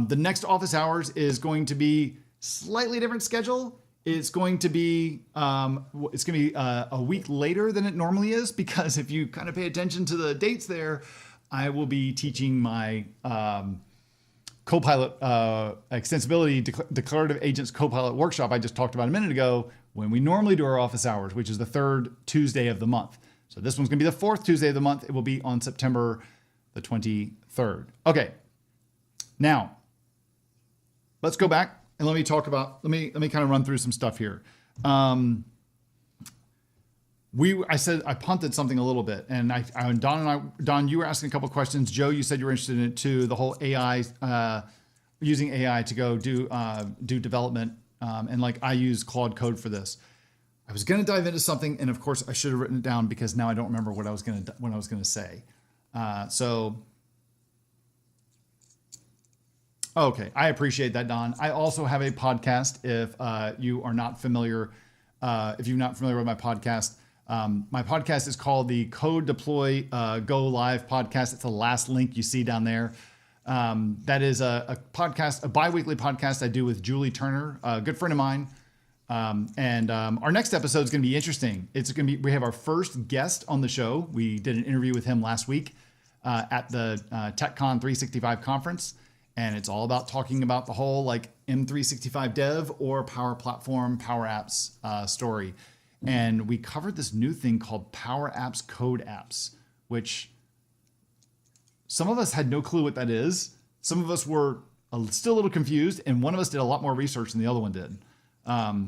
The next office hours is going to be slightly different schedule. It's going to be a week later than it normally is, because if you kind of pay attention to the dates there, I will be teaching my Copilot extensibility declarative agents Copilot workshop I just talked about a minute ago, when we normally do our office hours, which is the 3rd Tuesday of the month. So this one's going to be the 4th Tuesday of the month. It will be on September the 23rd. Okay. Now, let's go back and let me kind of run through some stuff here. I punted something a little bit, and Don, you were asking a couple questions. Joe, you said you were interested in it too. The whole AI, using AI to go do development, and like I use Claude Code for this. I was going to dive into something, and of course I should have written it down because now I don't remember what I was going to say. Okay, I appreciate that, Don. I also have a podcast. If you're not familiar with my podcast. My podcast is called the Code Deploy Go Live podcast. It's the last link you see down there. That is a podcast, a bi-weekly podcast I do with Julie Turner, a good friend of mine. And our next episode is going to be interesting. We have our first guest on the show. We did an interview with him last week at the TechCon 365 conference. And it's all about talking about the whole like M365 dev or Power Platform, Power Apps story. And we covered this new thing called Power Apps Code Apps, which some of us had no clue what that is. Some of us were still a little confused, and one of us did a lot more research than the other one did.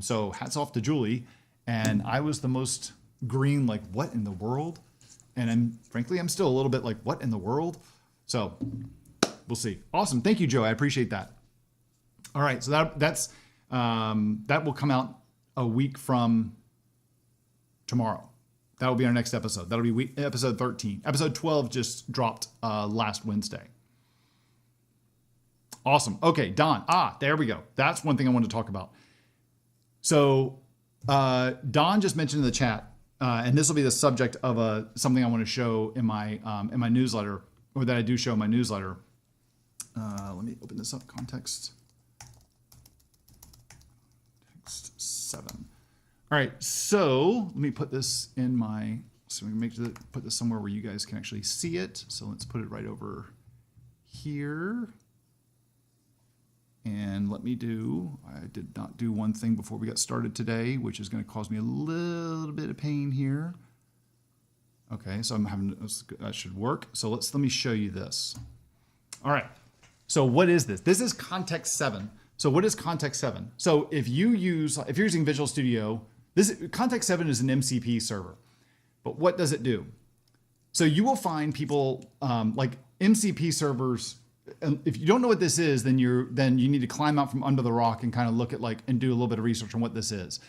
So hats off to Julie. And I was the most green, like, what in the world? And frankly, I'm still a little bit like, what in the world? So we'll see. Awesome. Thank you, Joe. I appreciate that. All right. So that will come out a week from tomorrow. That will be our next episode. That'll be episode 13. Episode 12 just dropped last Wednesday. Awesome. Okay, Don. There we go. That's one thing I wanted to talk about. So Don just mentioned in the chat, and this will be the subject of something I want to show in my newsletter, or that I do show in my newsletter. Let me open this up. Context 7. All right, so let me put this in so we can put this somewhere where you guys can actually see it. So let's put it right over here. And I did not do one thing before we got started today, which is going to cause me a little bit of pain here. Okay, so that should work. So let me show you this. All right, so what is this? This is Context 7. So what is Context 7? So if you're using Visual Studio, Context 7 is an MCP server. But what does it do? So you will find people like MCP servers. And if you don't know what this is, then you need to climb out from under the rock and kind of look at and do a little bit of research on what this is.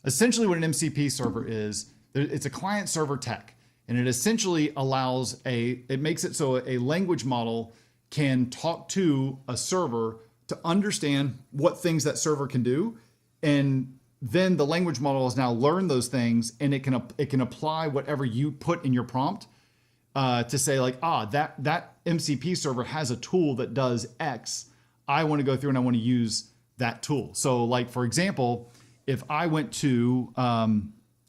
Essentially, what an MCP server is, it's a client server tech, and it essentially it makes it so a language model can talk to a server to understand what things that server can do, and then the language model has now learned those things, and it can apply whatever you put in your prompt to say that MCP server has a tool that does X. I want to go through and I want to use that tool. So like, for example, if I went to, I'll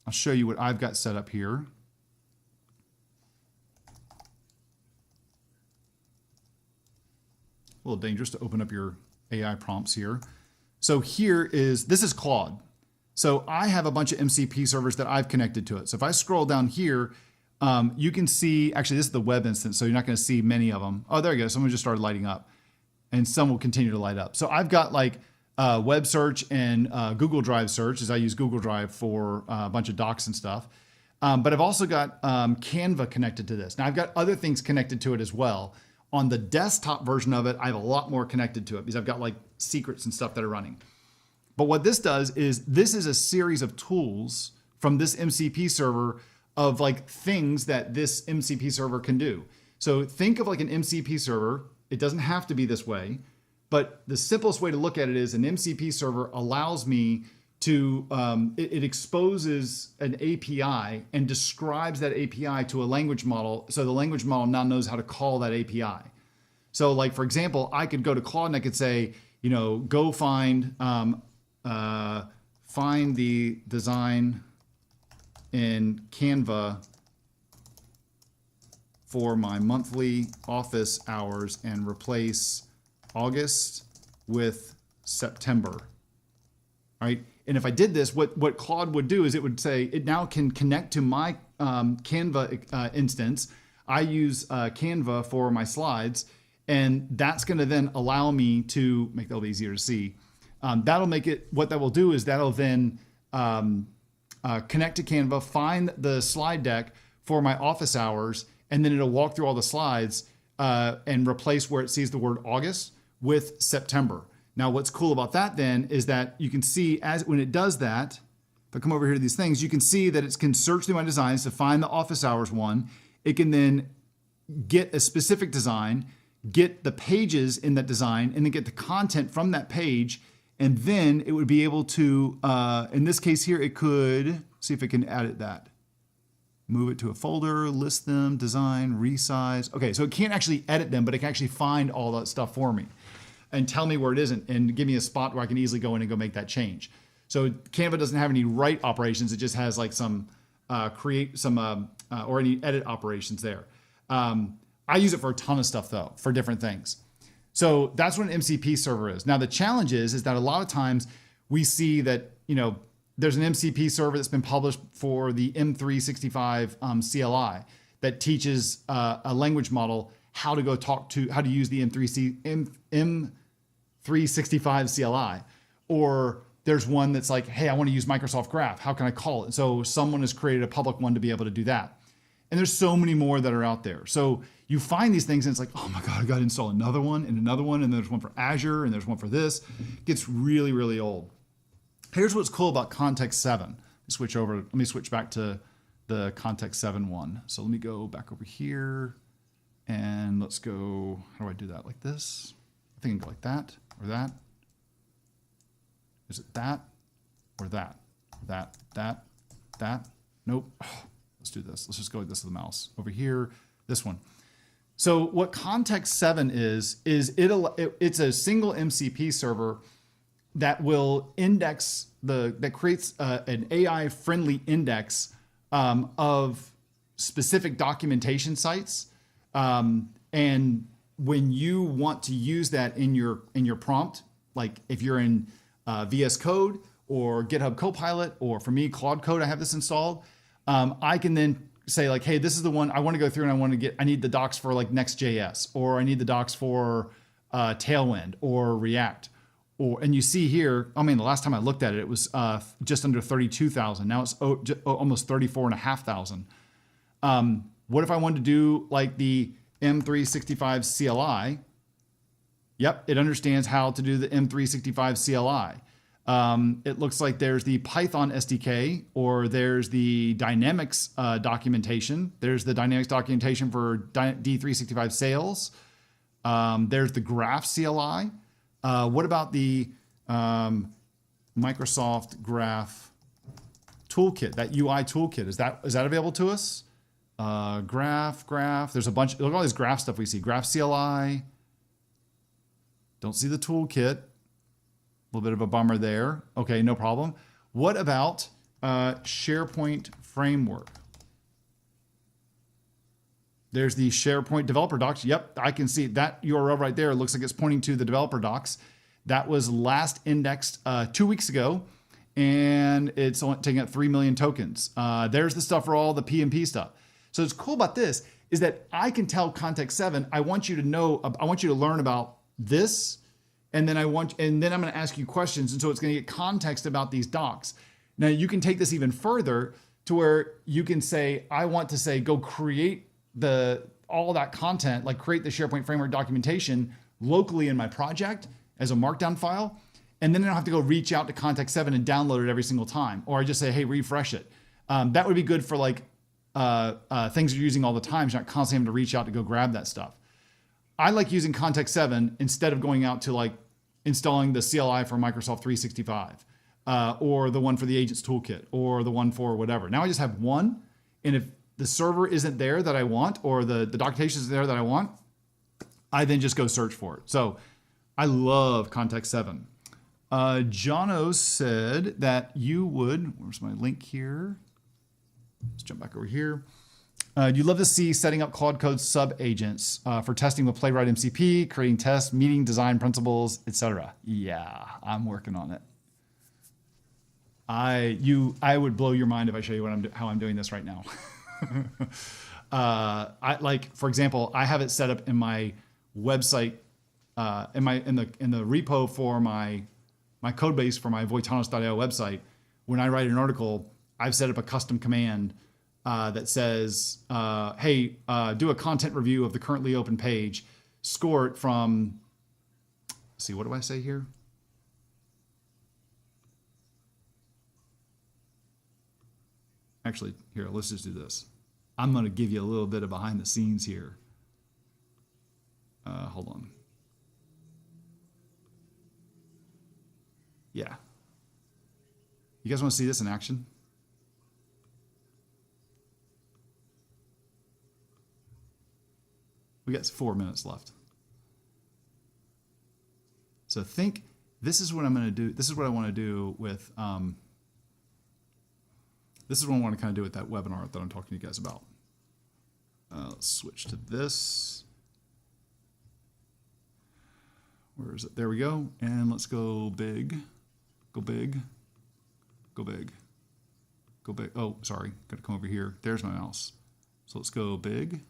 show you what I've got set up here. A little dangerous to open up your AI prompts here. So this is Claude. So I have a bunch of MCP servers that I've connected to it. So if I scroll down here, you can see, actually this is the web instance, so you're not going to see many of them. Oh, there you go. Some just started lighting up, and some will continue to light up. So I've got web search and Google Drive search, as I use Google Drive for a bunch of docs and stuff. But I've also got Canva connected to this. Now I've got other things connected to it as well. On the desktop version of it, I have a lot more connected to it because I've got secrets and stuff that are running. But what this does is this is a series of tools from this MCP server of things that this MCP server can do. So think of an MCP server. It doesn't have to be this way, but the simplest way to look at it is an MCP server allows me to, it exposes an API and describes that API to a language model. So the language model now knows how to call that API. So for example, I could go to Claude and I could say, go find the design in Canva for my monthly office hours and replace August with September. All right. And if I did this, what Claude would do is it would say it now can connect to my Canva instance. I use Canva for my slides, and that's going to then allow me to make that a little easier to see. That'll make it, what that will do is that'll then connect to Canva, find the slide deck for my office hours, and then it'll walk through all the slides and replace where it sees the word August with September. Now, what's cool about that then is that you can see when it does that, if I come over here to these things, you can see that it can search through my designs to find the office hours one. It can then get a specific design, get the pages in that design, and then get the content from that page. And then it would be able to, in this case here, it could, see if it can edit that. Move it to a folder, list them, design, resize. Okay, so it can't actually edit them, but it can actually find all that stuff for me and tell me where it isn't and give me a spot where I can easily go in and go make that change. So Canva doesn't have any write operations. It just has some create some or any edit operations there. I use it for a ton of stuff though, for different things. So that's what an MCP server is. Now the challenge is that a lot of times we see that, there's an MCP server that's been published for the M365 CLI that teaches a language model how to use the M365 CLI. Or there's one that's like, hey, I want to use Microsoft Graph. How can I call it? So someone has created a public one to be able to do that. And there's so many more that are out there. So you find these things and it's like, oh my God, I got to install another one and another one. And there's one for Azure and there's one for this. It gets really, really old. Here's what's cool about Context 7. Let me switch back to the Context 7 one. So let me go back over here and let's go, how do I do that? Like this? I think I can go like that or that. Is it that or that? That? Nope. Oh, let's do this. Let's just go like this with the mouse. Over here, this one. So what Context 7 is it's a single MCP server that will index that creates an AI friendly index of specific documentation sites. And when you want to use that in your prompt, like if you're in VS Code or GitHub Copilot, or for me, Claude Code, I have this installed. I can then say like, hey, this is the one I want to go through and I need the docs for like Next.js, or I need the docs for Tailwind or React. And you see here, the last time I looked at it, it was just under 32,000. Now it's almost 34,500. What if I wanted to do like the M365 CLI? Yep, it understands how to do the M365 CLI. It looks like there's the Python SDK, or there's the Dynamics documentation. There's the Dynamics documentation for D365 sales. There's the Graph CLI. What about the Microsoft Graph toolkit, that UI toolkit? Is that available to us? Graph. There's a bunch. Look at all this graph stuff we see. Graph CLI. Don't see the toolkit. A little bit of a bummer there. Okay, no problem. What about SharePoint Framework? There's the SharePoint developer docs. Yep, I can see that URL right there. It looks like it's pointing to the developer docs. That was last indexed 2 weeks ago, and it's only taking up 3 million tokens. There's the stuff for all the PMP stuff. So what's cool about this is that I can tell Context 7, I want you to learn about this, and then I'm going to ask you questions, and so it's going to get context about these docs. Now you can take this even further to where you can say, I want to say, go create all that content, like create the SharePoint Framework documentation locally in my project as a markdown file. And then I don't have to go reach out to Context 7 and download it every single time. Or I just say, hey, refresh it. That would be good for like things you're using all the time. You're not constantly having to reach out to go grab that stuff. I like using Context 7 instead of going out to like installing the CLI for Microsoft 365 or the one for the Agents Toolkit or the one for whatever. Now I just have one. And if the server isn't there that I want, or the documentation is there that I want, I then just go search for it. So I love Context 7. Jono said that you would, where's my link here? Let's jump back over here. You'd love to see setting up Claude Code sub-agents for testing with Playwright MCP, creating tests, meeting design principles, etc. Yeah, I'm working on it. I would blow your mind if I show you how I'm doing this right now. For example, I have it set up in my website, in the repo for my code base for my Voitanos.io website. When I write an article, I've set up a custom command that says, hey, do a content review of the currently open page, score it from, let's see, what do I say here? Actually, here, let's just do this. I'm going to give you a little bit of behind the scenes here. Hold on. Yeah. You guys want to see this in action? We got 4 minutes left. So think, this is what I'm going to do. This is what I want to do with, this is what I want to kind of do with that webinar that I'm talking to you guys about. Let's switch to this. Where is it? There we go. And let's go big, go big, go big, go big. Oh, sorry. Got to come over here. There's my mouse. So let's go big.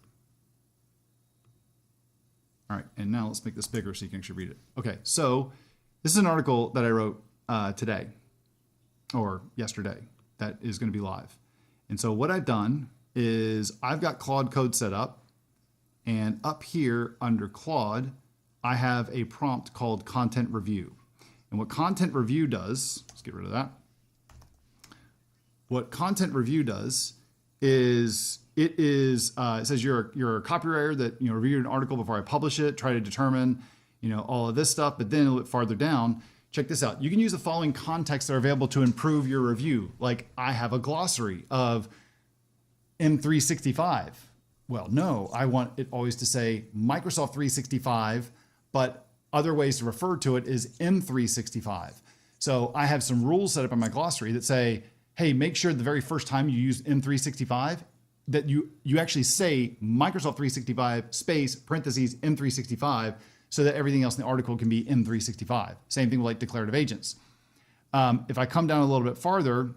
All right. And now let's make this bigger so you can actually read it. Okay. So this is an article that I wrote today or yesterday that is going to be live. And so what I've done is I've got Claude Code set up, and up here under Claude, I have a prompt called content review. And what content review does, let's get rid of that. What content review does is it says you're a copywriter that reviewed an article before I publish it, try to determine all of this stuff. But then a little bit farther down, check this out. You can use the following contexts that are available to improve your review. Like I have a glossary of M365. Well, no, I want it always to say Microsoft 365, but other ways to refer to it is M365. So I have some rules set up in my glossary that say, hey, make sure the very first time you use M365 that you actually say Microsoft 365 space parentheses M365 so that everything else in the article can be M365. Same thing with like declarative agents. If I come down a little bit farther,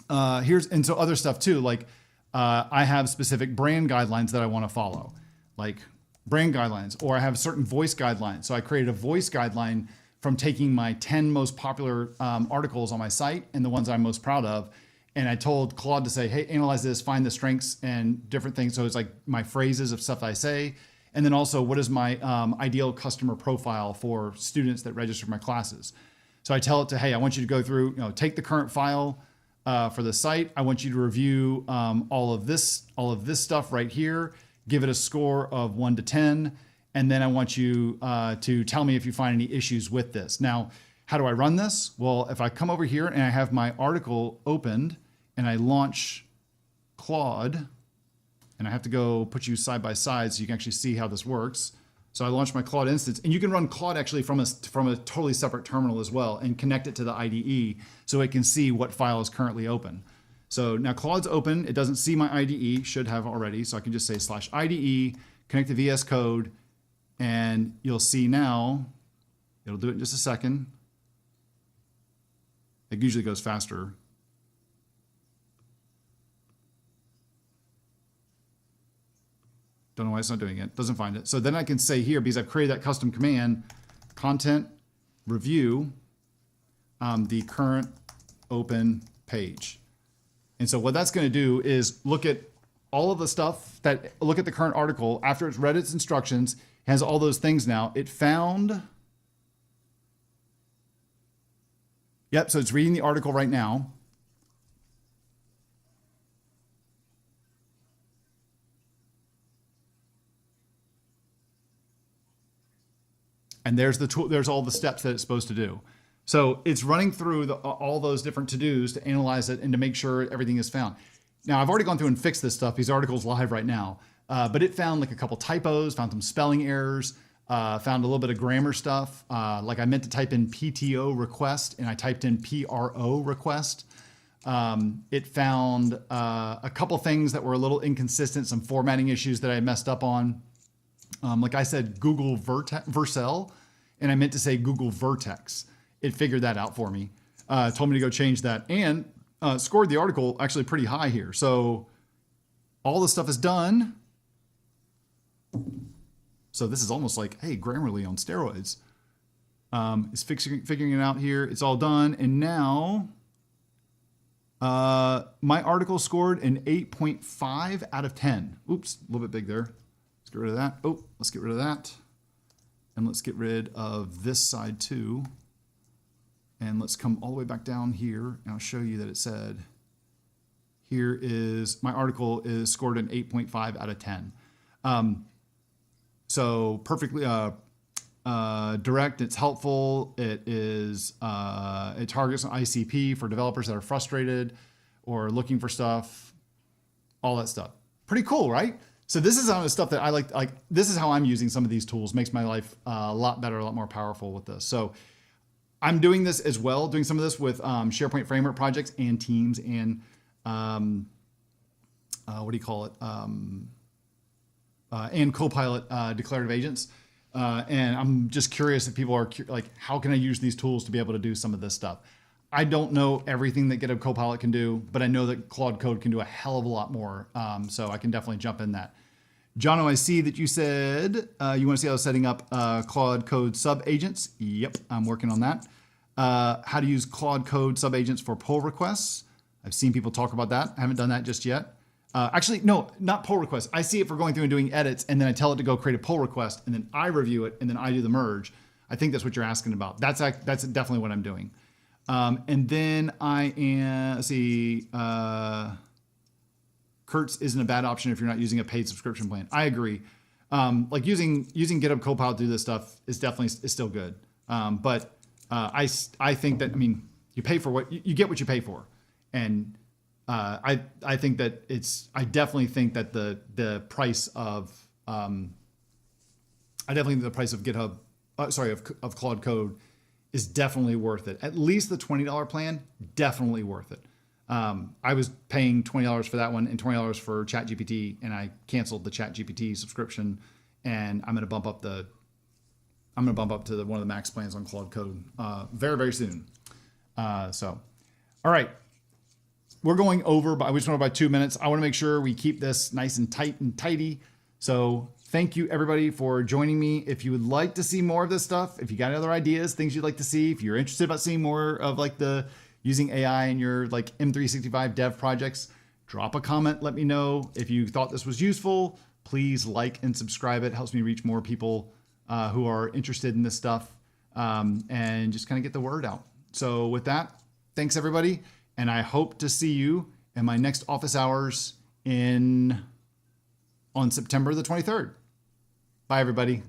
and so other stuff too, like I have specific brand guidelines that I want to follow, like brand guidelines, or I have certain voice guidelines. So I created a voice guideline from taking my 10 most popular articles on my site and the ones I'm most proud of. And I told Claude to say, hey, analyze this, find the strengths and different things. So it's like my phrases of stuff I say. And then also what is my ideal customer profile for students that register for my classes. So I tell it to, hey, I want you to go through, take the current file for the site. I want you to review all of this stuff right here, give it a score of 1 to 10. And then I want you to tell me if you find any issues with this. Now, how do I run this? Well, if I come over here and I have my article opened and I launch Claude, and I have to go put you side by side so you can actually see how this works. So I launch my Claude instance, and you can run Claude actually from a totally separate terminal as well and connect it to the IDE so it can see what file is currently open. So now Claude's open. It doesn't see my IDE, should have already. So I can just say /IDE, connect to VS Code, and you'll see now, it'll do it in just a second. It usually goes faster. Don't know why it's not doing it. Doesn't find it. So then I can say here, because I've created that custom command, content review the current open page. And so what that's going to do is look at all of the stuff look at the current article after it's read its instructions, has all those things now. It found, yep, so it's reading the article right now. And there's all the steps that it's supposed to do. So it's running through all those different to-dos to analyze it and to make sure everything is found. Now, I've already gone through and fixed this stuff. These articles live right now. But it found like a couple typos, found some spelling errors, found a little bit of grammar stuff. Like I meant to type in PTO request and I typed in PRO request. It found a couple things that were a little inconsistent, some formatting issues that I messed up on. Like I said, Google Vercel, and I meant to say Google Vertex. It figured that out for me. Told me to go change that, and scored the article actually pretty high here. So all the stuff is done. So this is almost like, hey, Grammarly on steroids. It's figuring it out here. It's all done, and now my article scored an 8.5 out of 10. Oops, a little bit big there. Get rid of that. Oh, let's get rid of that. And let's get rid of this side too. And let's come all the way back down here. And I'll show you that it said, here is, my article is scored an 8.5 out of 10. So perfectly direct, it's helpful. It targets an ICP for developers that are frustrated or looking for stuff, all that stuff. Pretty cool, right? So this is some of the stuff that I like, this is how I'm using some of these tools, makes my life a lot better, a lot more powerful with this. So I'm doing this as well, doing some of this with SharePoint Framework projects and Teams and what do you call it? And Copilot declarative agents. And I'm just curious if people are like, how can I use these tools to be able to do some of this stuff? I don't know everything that GitHub Copilot can do, but I know that Claude Code can do a hell of a lot more. So I can definitely jump in that. Jono, I see that you said you want to see how setting up Claude Code sub agents. Yep, I'm working on that. How to use Claude Code sub agents for pull requests. I've seen people talk about that. I haven't done that just yet. Actually, no, not pull requests. I see it for going through and doing edits, and then I tell it to go create a pull request, and then I review it, and then I do the merge. I think that's what you're asking about. That's definitely what I'm doing. And then I am, let's see, Kurtz isn't a bad option if you're not using a paid subscription plan. I agree. Like using GitHub Copilot to do this stuff is still good. But I think that, I mean, you pay for what you get what you pay for. And I think that I definitely think that the price of GitHub, of Claude Code is definitely worth it. At least the $20 plan, definitely worth it. I was paying $20 for that one and $20 for ChatGPT, and I canceled the ChatGPT subscription, and I'm going to bump up to one of the max plans on Claude Code very, very soon. So, all right. We're going over, but we just went over by 2 minutes. I want to make sure we keep this nice and tight and tidy. So thank you everybody for joining me. If you would like to see more of this stuff, if you got other ideas, things you'd like to see, if you're interested about seeing more of like using AI in your like M365 dev projects, drop a comment. Let me know if you thought this was useful. Please like and subscribe. It helps me reach more people who are interested in this stuff and just kind of get the word out. So with that, thanks everybody. And I hope to see you in my next office hours on September the 23rd. Bye, everybody.